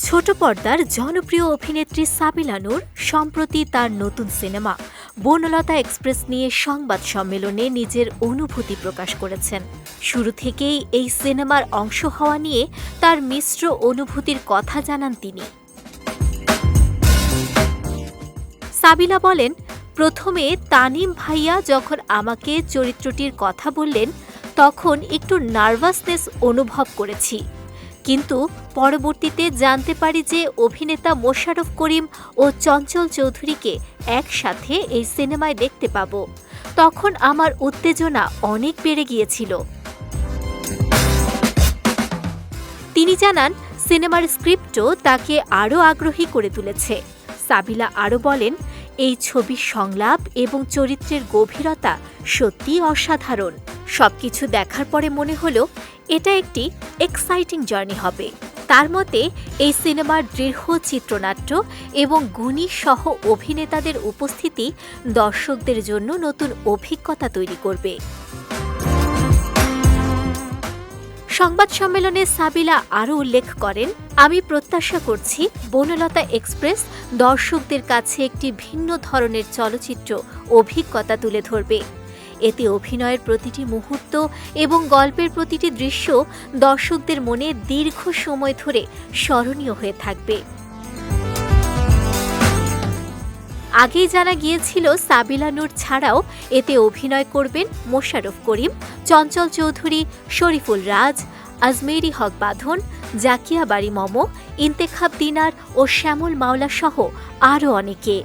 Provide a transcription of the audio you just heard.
ছোট পর্দার জনপ্রিয় অভিনেত্রী সাবিলা নূর সম্প্রতি তার নতুন সিনেমা বনলতা এক্সপ্রেস নিয়ে সংবাদ সম্মেলনে নিজের অনুভূতি প্রকাশ করেছেন। শুরু থেকেই এই সিনেমার অংশ হওয়া নিয়ে তার মিশ্র অনুভূতির কথা জানান তিনি। সাবিলা বলেন, প্রথমে তানিম ভাইয়া যখন আমাকে চরিত্রটির কথা বললেন তখন একটু নার্ভাসনেস অনুভব করেছি, কিন্তু পরবর্তীতে জানতে পারি যে অভিনেতা মোশাররফ করিম ও চঞ্চল চৌধুরীকে একসাথে এই সিনেমায় দেখতে পাব। তখন আমার উত্তেজনা অনেক বেড়ে গিয়েছিল। তিনি জানান, সিনেমার স্ক্রিপ্টও তাকে আরও আগ্রহী করে তুলেছে। সাবিলা আরও বলেন, এই ছবির সংলাপ এবং চরিত্রের গভীরতা সত্যিই অসাধারণ। সবকিছু দেখার পরে মনে হলো এটা একটি এক্সাইটিং জার্নি হবে। তার মতে এই সিনেমার দৃঢ় চিত্রনাট্য এবং গুণী সহ অভিনেতাদের উপস্থিতি দর্শকদের জন্য নতুন অভিজ্ঞতা তৈরি করবে। সংবাদ সম্মেলনে সাবিলা আরও উল্লেখ করেন, আমি প্রত্যাশা করছি বনলতা এক্সপ্রেস দর্শকদের কাছে একটি ভিন্ন ধরনের চলচ্চিত্র অভিজ্ঞতা তুলে ধরবে। এতে অভিনয়ের প্রতিটি মুহূর্ত এবং গল্পের প্রতিটি দৃশ্য দর্শকদের মনে দীর্ঘ সময় ধরে স্মরণীয় হয়ে থাকবে। আগেই জানা গিয়েছিল সাবিলা নূর ছাড়াও এতে অভিনয় করবেন মোশাররফ করিম, চঞ্চল চৌধুরী, শরীফুল রাজ, আজমেরি হক বাঁধন, জাকিয়া বাড়ি মম, ইন্তেখাব দিনার ও শ্যামল মাওলা সহ আরও অনেকে।